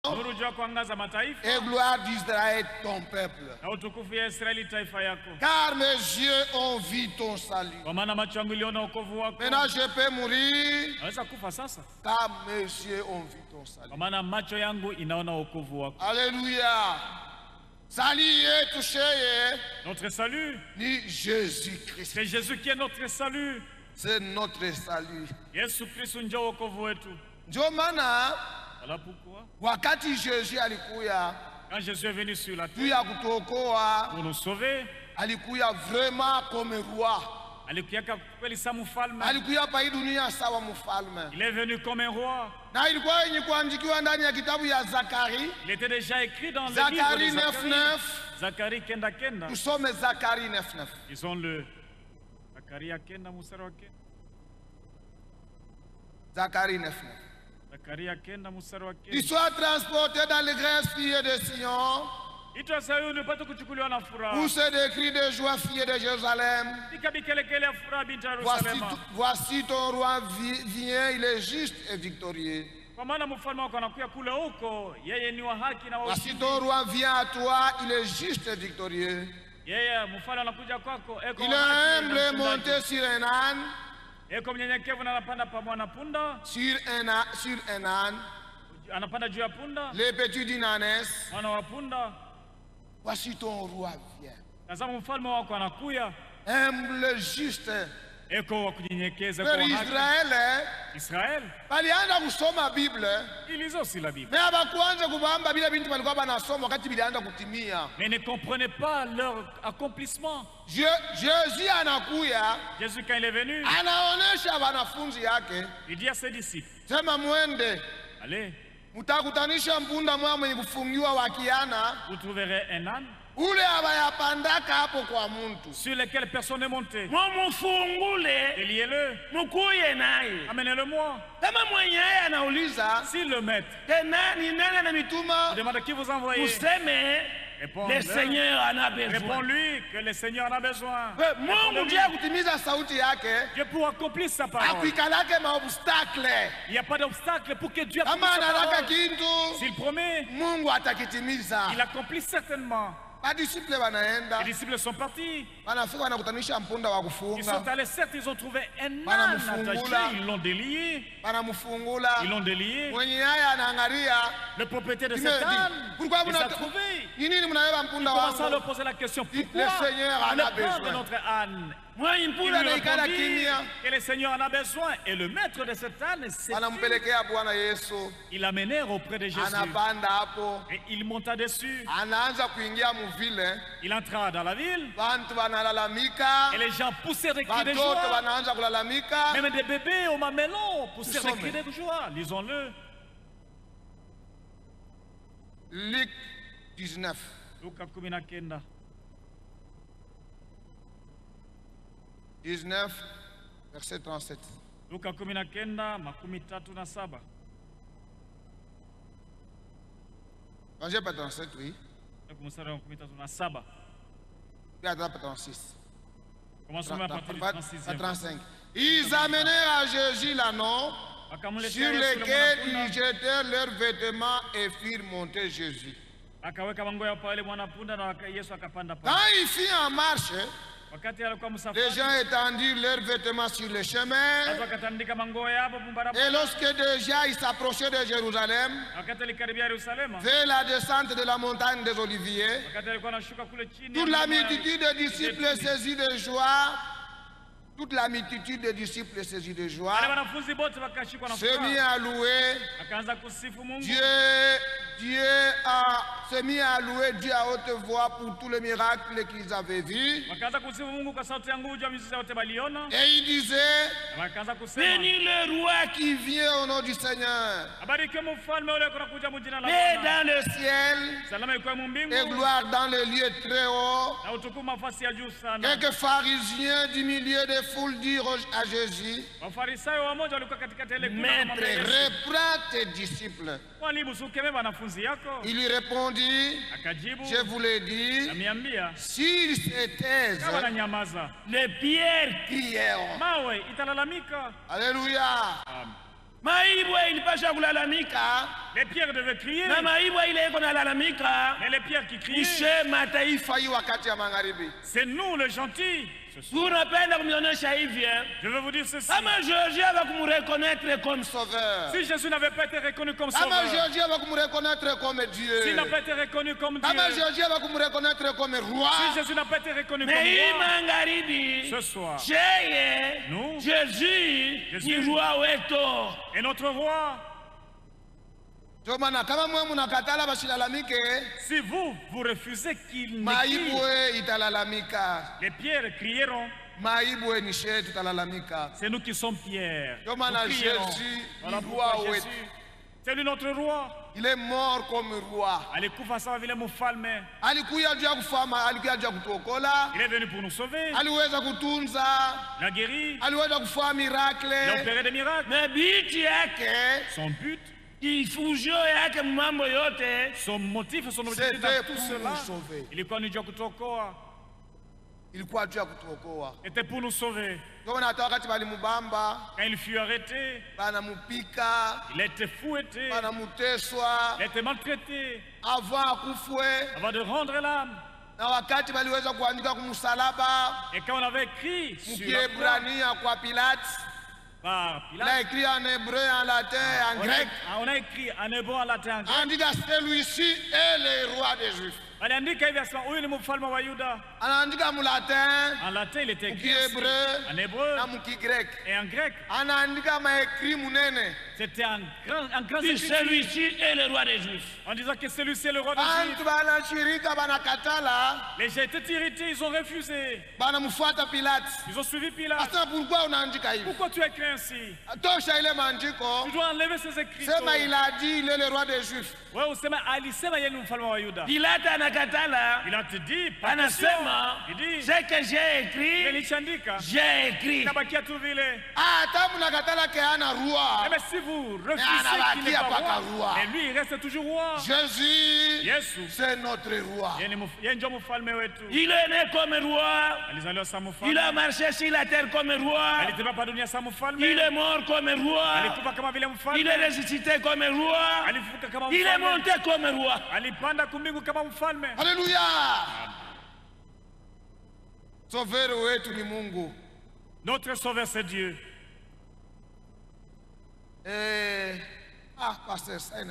et gloire d'Israël ton peuple. Car mes yeux ont vu ton salut. Maintenant je peux mourir car mes yeux ont vu ton salut. Alléluia. Salut est touché. Notre salut, ni Jésus-Christ. C'est Jésus qui est notre salut. C'est notre salut. Yesu Kristo ndio wokovu wetu. Ndio maana voilà pourquoi wakati Jésus alikuya, quand Jésus est venu sur la terre ya kutuokoa, pour nous sauver, alikuya vraiment comme roi. Alikuya kweli sa mfalme. Alikuya pa hii dunia sawa mfalme. Il est venu comme un roi. Na ilikuwa yenye kuandikiwa ndani ya kitabu ya Zacharie. Il était déjà écrit dans le livre Zacharie de 9:9. Zacharie kenda kenda. Nous sommes Zacharie 9:9. Ils ont le Zacharie kenda musara wa kenda. Zacharie 9:9. Zacharie kenda musara wa kenda. Ils soient transportés dans les grâces filles de Sion. Où se des cris de joie, filles de Jérusalem. Voici ton roi vient, il est juste et victorieux. Voici ton roi vient à toi, il est juste et victorieux. Il est humble monté sur un âne. Sur un âne. Les petits d'une ânesse. Voici ton roi vient. Humble, juste. Eko kunyenyekeza kwa haki. Israel balianza kusoma Biblia. Ilizo si la Bible. Mais abakuanza kubamba bila bintu balikuwa banasoma wakati bilianza kutimia. Mais ne comprenaient pas leur accomplissement. Jésus anakuya. Jésus quand il est venu, anaonesha wanafunzi yake. Il dit à ses disciples, sema mwende. Allez. Mutakutanisha mpunda mwa mwenye kufungiwa wakiana. Vous trouverez un âne ule abayapandaka hapo kwa muntu sur lequel personne n'est monté. Mufungule. Déliez-le. Mukuye naye. Amenez-le-moi. Kama mwenye anauliza, si le maître ni nani anamituma, demande qui vous envoyez. Useme le Seigneur en a besoin. Réponds-lui que le Seigneur en a besoin. Mungu ndiye kutimiza sauti yake. Dieu pour accomplir sa parole. Akuikalake maobstacle. Il n'y a pas d'obstacle pour que Dieu accomplisse sa parole. S'il promet, Mungu atakitimiza. Il accomplit certainement. Les disciples sont partis. Ils sont allés, certes, ils ont trouvé un âne attaché, ils l'ont délié. Ils l'ont délié. Le propriétaire de cet âne, il s'est trouvé. Il commence à leur poser la question, pourquoi on a besoin de notre âne? Il lui répondit que le Seigneur en a besoin. Et le maître de cet âne, il l'amenèrent auprès de Jésus. Et il monta dessus. Il entra dans la ville. Et les gens poussèrent des cris de joie. Même des bébés au mamelon poussèrent des cris de joie. Lisons-le. Luc 19. Luka 19. 19, verset 37. Luka 19:37. J'ai pas 37, oui. Puis à 36. Commençons à partir du 35. Ils amenèrent à Jésus l'ânon sur lequel ils jetèrent leurs vêtements et firent monter Jésus. Quand il fit en marche, les gens étendirent leurs vêtements sur le chemin. Et lorsque déjà ils s'approchaient de Jérusalem, vers la descente de la montagne des Oliviers, toute la multitude de disciples saisis de joie, se mit à louer s'est mis à louer Dieu à haute voix pour tous les miracles qu'ils avaient vus. Et il disait, bénis le roi qui vient au nom du Seigneur. Paix dans le ciel et gloire dans les lieux très hauts. Quelques pharisiens du milieu des foules dirent à Jésus, Maître, reprends tes disciples. Il lui répondit, je vous l'ai dit, s'ils se taisent, les pierres crieront. Alléluia. Les pierres devaient crier. Mais les pierres qui criaient, c'est nous les gentils. Je veux vous dire ceci. Si Jésus n'avait pas été reconnu comme sauveur, s'il n'a pas été reconnu comme Dieu, si Jésus n'a pas été reconnu comme roi, ce soir, nous, Jésus est notre roi. Si vous refusez qu'il ne crie, les pierres crieront. C'est nous qui sommes pierres. Voilà pourquoi Jésus, c'est lui notre roi. Il est mort comme roi. Il est venu pour nous sauver. Il a guéri. Il a opéré des miracles. Son but, son motif et son objectif dans tout cela, était pour nous sauver. Quand il fut arrêté, il a été fouetté, il a été maltraité avant de rendre l'âme. Et quand on avait écrit sur la croix, par Pilate, il a écrit en hébreu, en latin, en grec. On a écrit en hébreu, en latin, en grec. On dit que celui-ci est le roi des Juifs. En latin, il était écrit en hébreu et en grec. C'était un grand celui-ci est le roi des Juifs. En disant que celui-ci est le roi des Juifs. Les gens étaient irrités, ils ont refusé. Ils ont suivi Pilate. Pourquoi tu as écrit ainsi? Tu dois enlever ces écrits. Il a dit il est le roi des Juifs. Pilate dit, il dit, ce que j'ai écrit, j'ai écrit. Mais si vous refusez qu'il n'est pas roi, et lui il reste toujours roi. Jésus, c'est notre roi. Il est né comme roi. Il a marché sur la terre comme roi. Il est mort comme roi. Il est ressuscité comme roi. Il est monté comme roi. Alléluia. Sauveur wetu ni Mungu. Notre sauveur c'est Dieu. Pasteur, ça est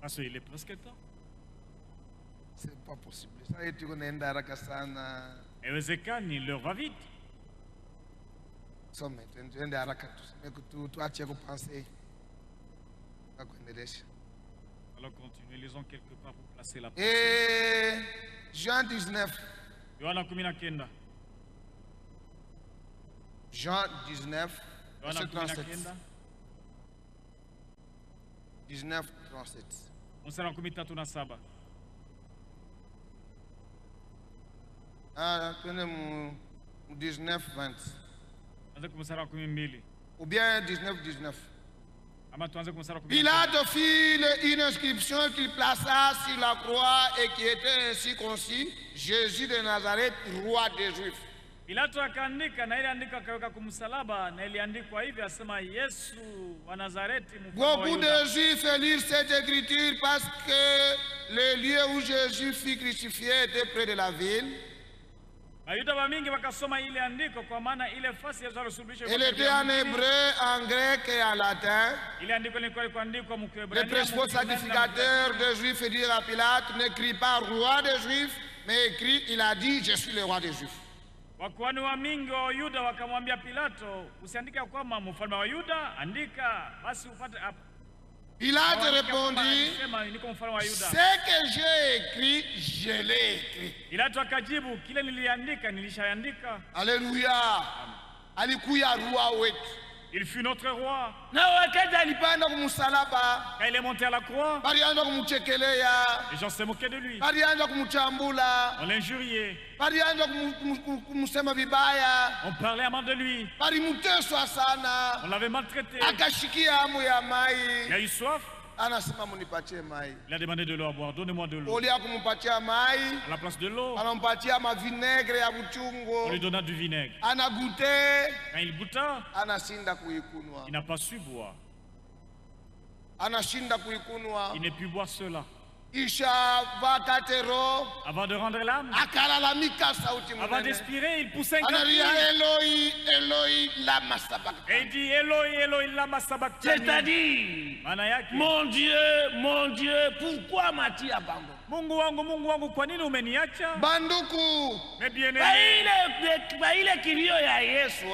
parce qu'il est presque temps. C'est pas possible. Ça est tunaenda haraka sana. Haiwezekani, l'heure va vite. Some tuende haraka tuache kupenser. Alors continuez, lisons quelque part pour placer la pensée. Et Jean 19. Jean 19, verset 37. 19, 37. Tenez 19, 20. Ou bien 19, 19. Pilate fit une inscription qu'il plaça sur la croix et qui était ainsi conçue: Jésus de Nazareth, roi des Juifs. Pilato akaandika na ile andiko akaweka kumsalaba na iliandikwa hivi, asema Yesu wa Nazareti mfalme wa Yuda. Beaucoup de Juifs lirent cette écriture parce que le lieu où Jésus fut crucifié était près de la ville. Wayuda wamingi wakasoma ile andiko kwa maana ile fasi Yesu alisulubishwa. Elle était en hébreu, en grec et en latin. Ile andiko lilikuwa kuandikwa mu Kiebrania. Les principaux sacrificateurs des Juifs dirent à Pilate: n'écris pas roi des Juifs, mais écrit, il a dit, je suis le roi des Juifs. Wakuhani wa mingi wa Yuda wakamwambia Pilato, usiandike kwamba mfalme wa Yuda, andika basi upate hapa. Pilate répondit: ce que j'ai écrit, je l'ai écrit. Pilato akajibu, kile niliandika nilishaandika. Alléluia. Alikuya roi wetu. Il fut notre roi. Na wakati alipanda kumsalaba, quand il est monté à la croix, balianza kumchekelea, les gens se moquaient de lui. Balianza kumchambula, on l'injuriait. Balianza kumsema vibaya, on parlait mal de lui. Balimuteswa sana, on l'avait maltraité. Akashikia hamu ya mai. Il a eu soif. Il a demandé de l'eau à boire. Donnez-moi de l'eau. À la place de l'eau, on lui donna du vinaigre. Quand il goûta, il n'a pas su boire. Il n'a pu boire cela. Avant de rendre l'âme, avant d'expirer, il poussait un cri. Et il dit Eloi, Eloi, lama sabachthani. C'est-à-dire, mon Dieu, pourquoi m'as-tu abandonné? Mungu wangu, kwa nini umeniacha? Banduku, Mes bien-aimés, ile kilio ya Yesu,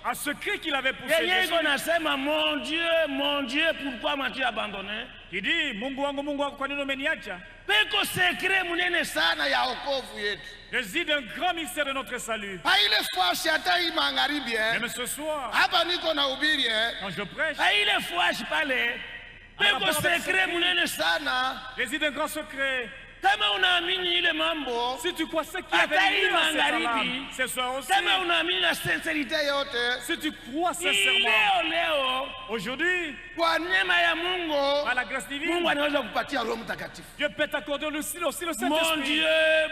à ce cri qu'il avait poussé, Jésus, mon Dieu, pourquoi m'as-tu abandonné? Il dit Mungu wangu, kwa nini umeniacha? Peko secret munene sana ya wokovu yetu. Réside d'un grand mystère de notre salut. Même ce soir, quand je prêche, ile fois je parlais, peko secret munene sana. Réside un grand secret. Kama unaamini ile mambo, si tu crois ce qui avait lieu ce soir aussi, kama unaamini la sincérité yote, si tu crois sincèrement, leo aujourd'hui, kwa neema ya Mungu, par la grâce divine, Mungu anaweza kupatia Roho Mtakatifu. Dieu peut t'accorder aussi le Saint-Esprit.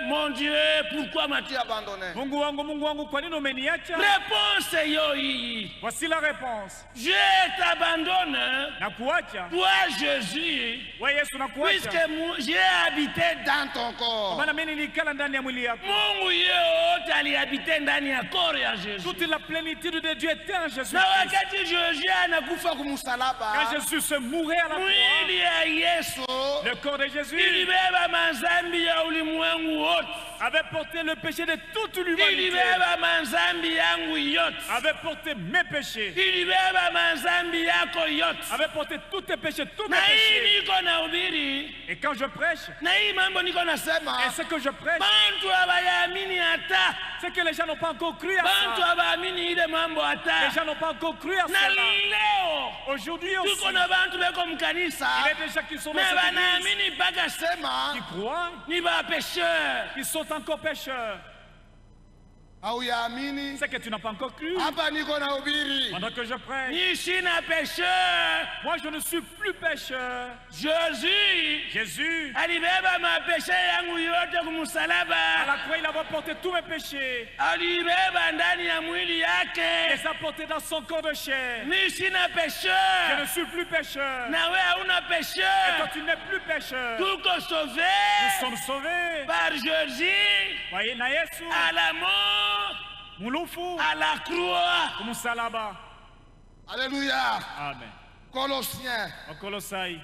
Mon Dieu, pourquoi m'as-tu abandonné? Mungu wangu, kwa nini umeniacha? Réponse yo hii. Voici la réponse. Je t'abandonne. Nakuacha. Toi Jésus. Ouais, Yesu nakuacha. Puisque j'ai habité dans ton corps. Maana mimi nilikala ndani ya mwili yako. Mungu yote alihabite ndani ya corps ya Jésus. Toute la plénitude de Dieu était en Jésus. Na wakati Jésus anakufa kumsalaba, quand Jésus se mourait à la croix, mwili ya Yesu, le corps de Jésus, ilibeba mazambi ya ulimwengu wote, avait porté le péché de toute l'humanité. Ilibeba mazambi yangu yote, avait porté mes péchés. Ilibeba mazambi yako yote, avait porté tous tes péchés, tous mes na péchés. niko na ubiri, et quand je prêche, na hii mambo niko nasema, et ce que je prêche, bantu abayamini hata, c'est que les gens n'ont pas encore cru à bantu ça. abayamini ile mambo hata, les gens n'ont pas encore cru à na ça. leo aujourd'hui aussi, tuko na bantu beko mkanisa, il y a des gens qui sont dans na cette banaamini église, mpaka sema, qui croient, ni ba pécheurs, qui sont encore pécheurs. C'est que tu n'as pas encore cru. Pendant que je prêche, moi je ne suis plus pécheur. Jésus, à la croix il a porté tous mes péchés. Il les a portés dans son corps de chair. Je ne suis plus pécheur. Et toi tu n'es plus pécheur. Nous sommes sauvés par Jésus à la mort, à la croix. Alléluia. Amen. Colossiens. Colossaï.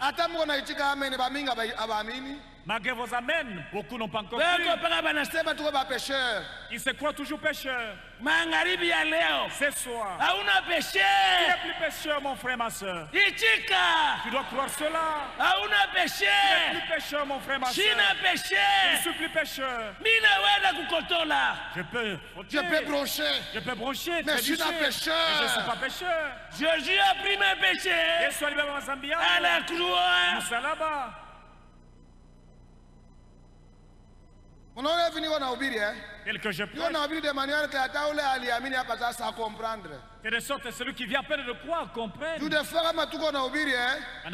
Malgré vos amens, beaucoup n'ont pas encore cru. Ils se croient toujours pécheurs. Ce soir, tu n'es plus pécheur, mon frère, ma soeur. Tu dois croire cela. Tu n'es plus pécheur, mon frère, ma soeur. Je ne suis plus pécheur. Je peux broncher, mais je suis pas pécheur. Je ne suis pas pécheur. Jésus a pris mes péchés à la croix. Tel que je prêche, c'est de sorte que celui qui vient à peine de croire comprenne. Pendant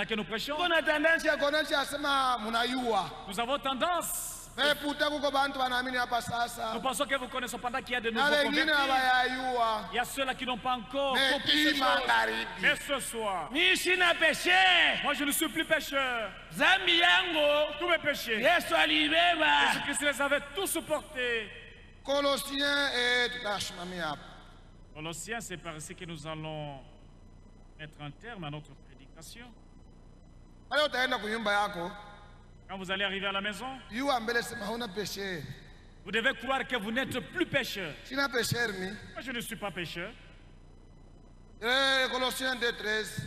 que nous prêchons, nous avons tendance. Nous pensons que vous connaissez pendant qu'il y a de nouveaux convertis. Il y a ceux-là qui n'ont pas encore compris ces choses. Mais ce soir, moi je ne suis plus pécheur. Tous mes péchés, Jésus-Christ les avait tous supportés. Colossiens, c'est par ici que nous allons mettre un terme à notre prédication. Quand vous allez arriver à la maison, vous devez croire que vous n'êtes plus pécheur. Moi, je ne suis pas pécheur. Colossiens 2:13.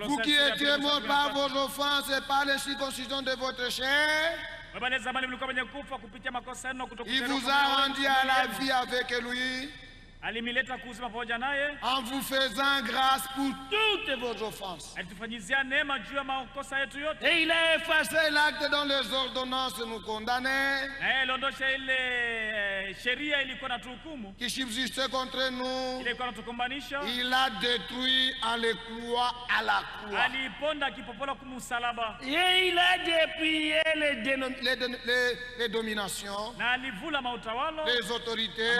Vous qui étiez morts par vos offenses et par les circoncisions de votre chair, il vous a rendu à la vie avec lui en vous faisant grâce pour toutes vos offenses. Et il a effacé l'acte dont les ordonnances nous condamnaient, qui subsistait contre nous. Il a détruit en les clouant à la croix. Et il a dépouillé les dominations, les autorités,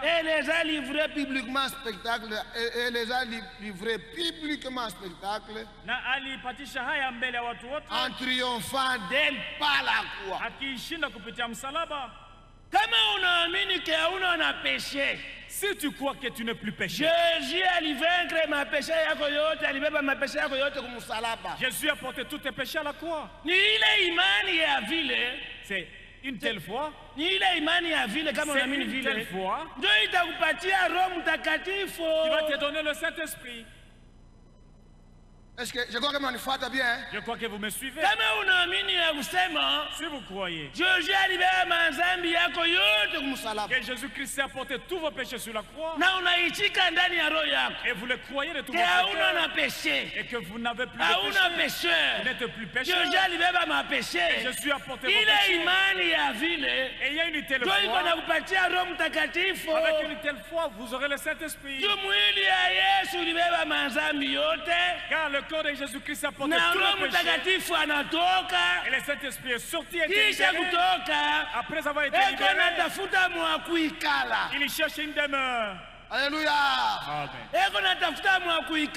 et les a livrés publiquement spectacle, et les a livrés publiquement spectacle, en triomphant d'elle par la croix. Si tu crois que tu n'es plus péché, Jésus a Jésus a porté tous tes péchés à la croix. C'est une telle foi. C'est une telle foi qui va te donner le Saint-Esprit. Est-ce que je crois que vous me faites bien? Je crois que vous me suivez. Si vous croyez que Jésus-Christ a porté tous vos péchés sur la croix, et vous le croyez de tout votre cœur, et que vous n'avez plus de péché, vous n'êtes plus pécheur, et Jésus a porté vos péchés, et il y a une telle foi, avec une telle foi, vous aurez le Saint-Esprit. Car le corps de Jésus-Christ a porté tous les péchés, et le Saint-Esprit est sorti et été libéré. Après avoir été libéré, il cherche une demeure. Alléluia. Amen.